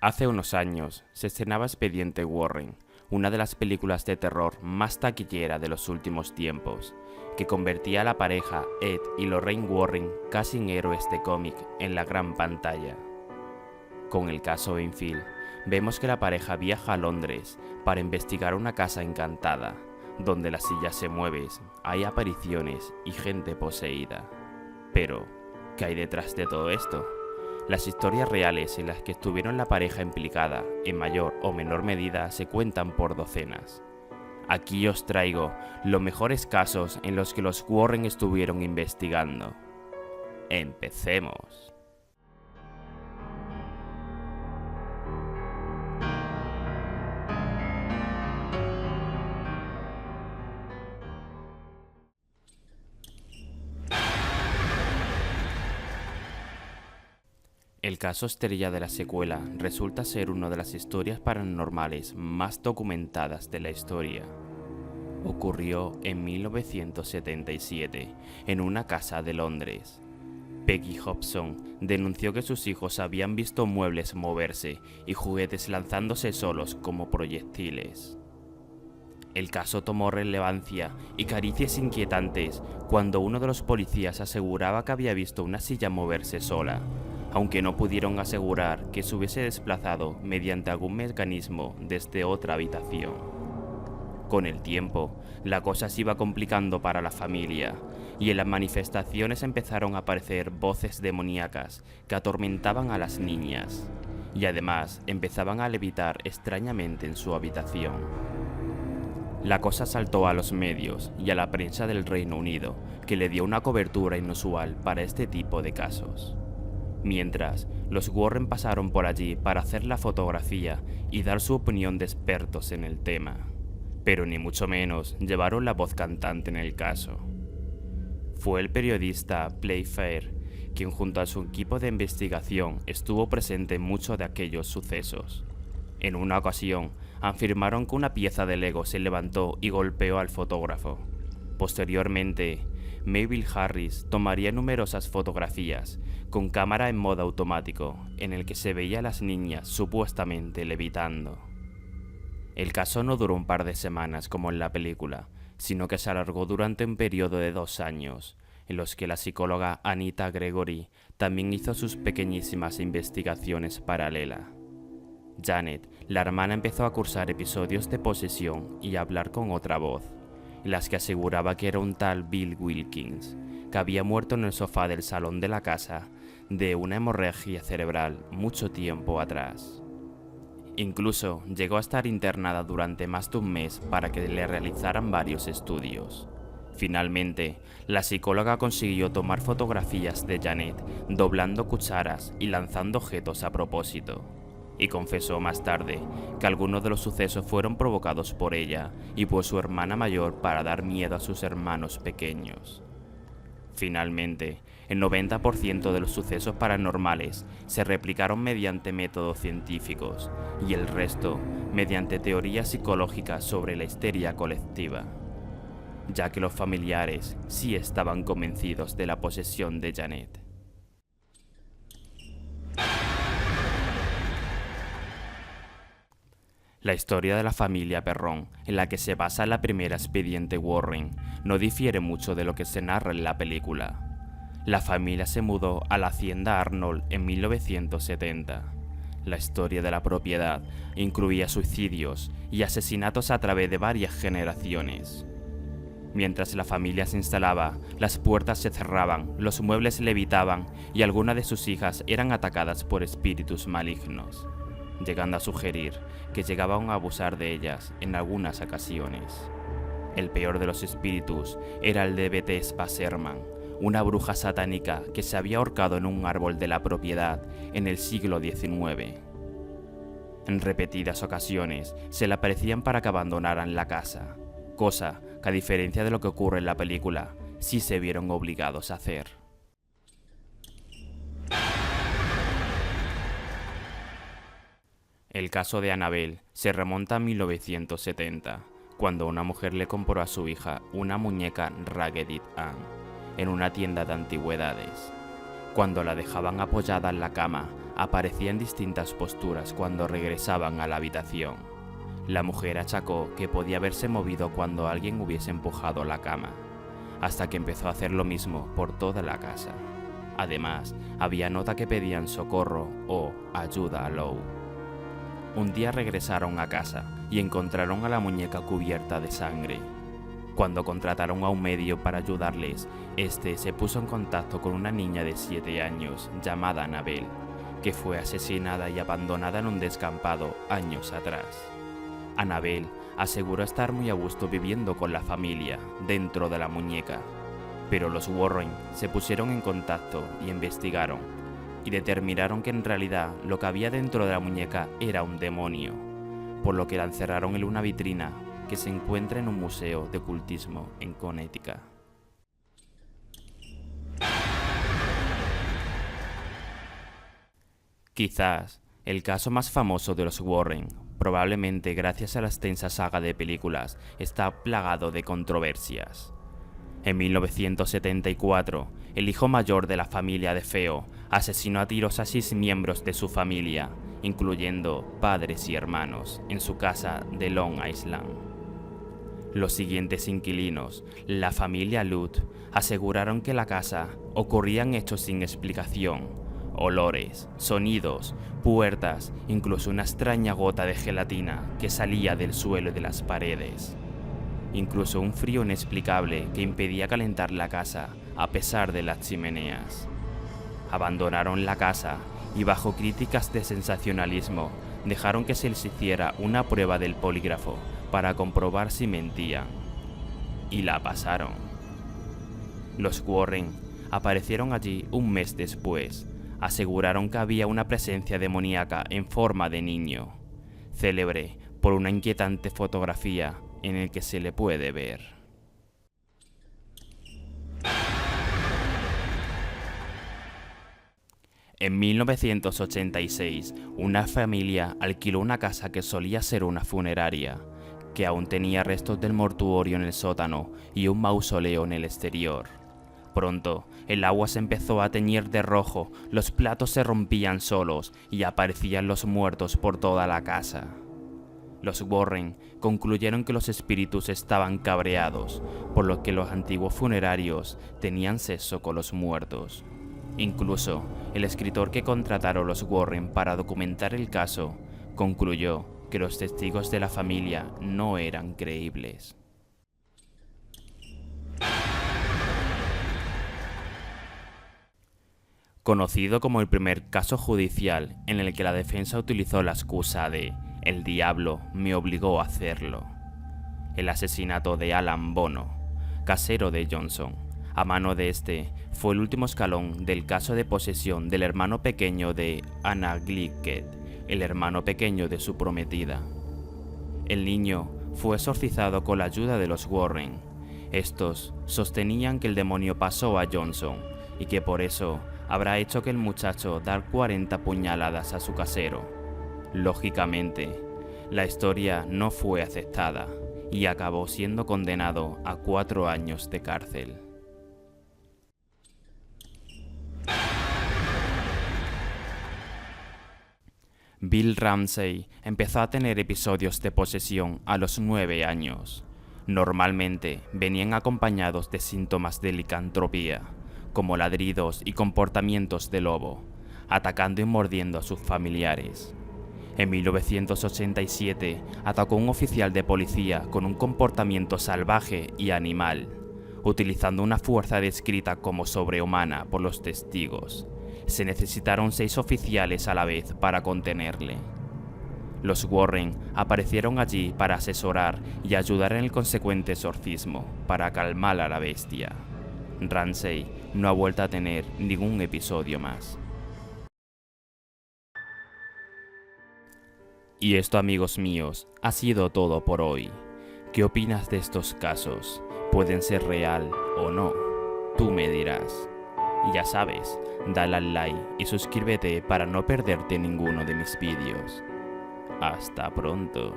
Hace unos años se estrenaba Expediente Warren, una de las películas de terror más taquillera de los últimos tiempos, que convertía a la pareja Ed y Lorraine Warren casi en héroes de cómic en la gran pantalla. Con el caso Enfield, vemos que la pareja viaja a Londres para investigar una casa encantada, donde las sillas se mueven, hay apariciones y gente poseída. Pero, ¿qué hay detrás de todo esto? Las historias reales en las que estuvieron la pareja implicada, en mayor o menor medida, se cuentan por docenas. Aquí os traigo los mejores casos en los que los Warren estuvieron investigando. ¡Empecemos! El caso estrella de la secuela resulta ser una de las historias paranormales más documentadas de la historia. Ocurrió en 1977, en una casa de Londres. Peggy Hobson denunció que sus hijos habían visto muebles moverse y juguetes lanzándose solos como proyectiles. El caso tomó relevancia y caricias inquietantes cuando uno de los policías aseguraba que había visto una silla moverse sola, aunque no pudieron asegurar que se hubiese desplazado mediante algún mecanismo desde otra habitación. Con el tiempo, la cosa se iba complicando para la familia, y en las manifestaciones empezaron a aparecer voces demoníacas que atormentaban a las niñas, y además empezaban a levitar extrañamente en su habitación. La cosa saltó a los medios y a la prensa del Reino Unido, que le dio una cobertura inusual para este tipo de casos. Mientras, los Warren pasaron por allí para hacer la fotografía y dar su opinión de expertos en el tema, pero ni mucho menos llevaron la voz cantante en el caso. Fue el periodista Playfair quien junto a su equipo de investigación estuvo presente en muchos de aquellos sucesos. En una ocasión, afirmaron que una pieza de Lego se levantó y golpeó al fotógrafo. Posteriormente, Mabel Harris tomaría numerosas fotografías con cámara en modo automático, en el que se veía a las niñas supuestamente levitando. El caso no duró un par de semanas como en la película, sino que se alargó durante un periodo de 2 años, en los que la psicóloga Anita Gregory también hizo sus pequeñísimas investigaciones paralelas. Janet, la hermana, empezó a cursar episodios de posesión y a hablar con otra voz, en las que aseguraba que era un tal Bill Wilkins, que había muerto en el sofá del salón de la casa de una hemorragia cerebral mucho tiempo atrás. Incluso llegó a estar internada durante más de un mes para que le realizaran varios estudios. Finalmente, la psicóloga consiguió tomar fotografías de Janet doblando cucharas y lanzando objetos a propósito, y confesó más tarde que algunos de los sucesos fueron provocados por ella y por su hermana mayor para dar miedo a sus hermanos pequeños. Finalmente, el 90% de los sucesos paranormales se replicaron mediante métodos científicos y el resto mediante teorías psicológicas sobre la histeria colectiva, ya que los familiares sí estaban convencidos de la posesión de Janet. La historia de la familia Perron, en la que se basa la primera Expediente Warren, no difiere mucho de lo que se narra en la película. La familia se mudó a la hacienda Arnold en 1970. La historia de la propiedad incluía suicidios y asesinatos a través de varias generaciones. Mientras la familia se instalaba, las puertas se cerraban, los muebles levitaban y algunas de sus hijas eran atacadas por espíritus malignos, llegando a sugerir que llegaban a abusar de ellas en algunas ocasiones. El peor de los espíritus era el de Beth Wasserman, una bruja satánica que se había ahorcado en un árbol de la propiedad en el siglo XIX. En repetidas ocasiones se le aparecían para que abandonaran la casa, cosa que, a diferencia de lo que ocurre en la película, sí se vieron obligados a hacer. El caso de Annabelle se remonta a 1970, cuando una mujer le compró a su hija una muñeca Raggedy Ann en una tienda de antigüedades. Cuando la dejaban apoyada en la cama, aparecía en distintas posturas cuando regresaban a la habitación. La mujer achacó que podía haberse movido cuando alguien hubiese empujado la cama, hasta que empezó a hacer lo mismo por toda la casa. Además, había notas que pedían socorro o ayuda a Lou. Un día regresaron a casa y encontraron a la muñeca cubierta de sangre. Cuando contrataron a un médico para ayudarles, este se puso en contacto con una niña de 7 años llamada Annabelle, que fue asesinada y abandonada en un descampado años atrás. Annabelle aseguró estar muy a gusto viviendo con la familia dentro de la muñeca, pero los Warren se pusieron en contacto y investigaron, y determinaron que en realidad lo que había dentro de la muñeca era un demonio, por lo que la encerraron en una vitrina que se encuentra en un museo de ocultismo en Connecticut. Quizás el caso más famoso de los Warren, probablemente gracias a la extensa saga de películas, está plagado de controversias. En 1974, el hijo mayor de la familia de Feo asesinó a tiros a 6 miembros de su familia, incluyendo padres y hermanos, en su casa de Long Island. Los siguientes inquilinos, la familia Luth, aseguraron que en la casa ocurrían hechos sin explicación: olores, sonidos, puertas, incluso una extraña gota de gelatina que salía del suelo y de las paredes. Incluso un frío inexplicable que impedía calentar la casa a pesar de las chimeneas. Abandonaron la casa y, bajo críticas de sensacionalismo, dejaron que se les hiciera una prueba del polígrafo para comprobar si mentían. Y la pasaron. Los Warren aparecieron allí un mes después. Aseguraron que había una presencia demoníaca en forma de niño, célebre por una inquietante fotografía en el que se le puede ver. En 1986, una familia alquiló una casa que solía ser una funeraria, que aún tenía restos del mortuorio en el sótano y un mausoleo en el exterior. Pronto, el agua se empezó a teñir de rojo, los platos se rompían solos y aparecían los muertos por toda la casa. Los Warren concluyeron que los espíritus estaban cabreados, por lo que los antiguos funerarios tenían sexo con los muertos. Incluso, el escritor que contrataron los Warren para documentar el caso concluyó que los testigos de la familia no eran creíbles. Conocido como el primer caso judicial en el que la defensa utilizó la excusa de "el diablo me obligó a hacerlo", el asesinato de Alan Bono, casero de Johnson, a mano de este, fue el último escalón del caso de posesión del hermano pequeño de Anna Glickett, el hermano pequeño de su prometida. El niño fue exorcizado con la ayuda de los Warren. Estos sostenían que el demonio pasó a Johnson y que por eso habrá hecho que el muchacho dar 40 puñaladas a su casero. Lógicamente, la historia no fue aceptada y acabó siendo condenado a 4 años de cárcel. Bill Ramsey empezó a tener episodios de posesión a los 9 años. Normalmente venían acompañados de síntomas de licantropía, como ladridos y comportamientos de lobo, atacando y mordiendo a sus familiares. En 1987 atacó a un oficial de policía con un comportamiento salvaje y animal, utilizando una fuerza descrita como sobrehumana por los testigos. Se necesitaron 6 oficiales a la vez para contenerle. Los Warren aparecieron allí para asesorar y ayudar en el consecuente exorcismo para calmar a la bestia. Ramsey no ha vuelto a tener ningún episodio más. Y esto, amigos míos, ha sido todo por hoy. ¿Qué opinas de estos casos? ¿Pueden ser real o no? Tú me dirás. Ya sabes, dale al like y suscríbete para no perderte ninguno de mis vídeos. Hasta pronto.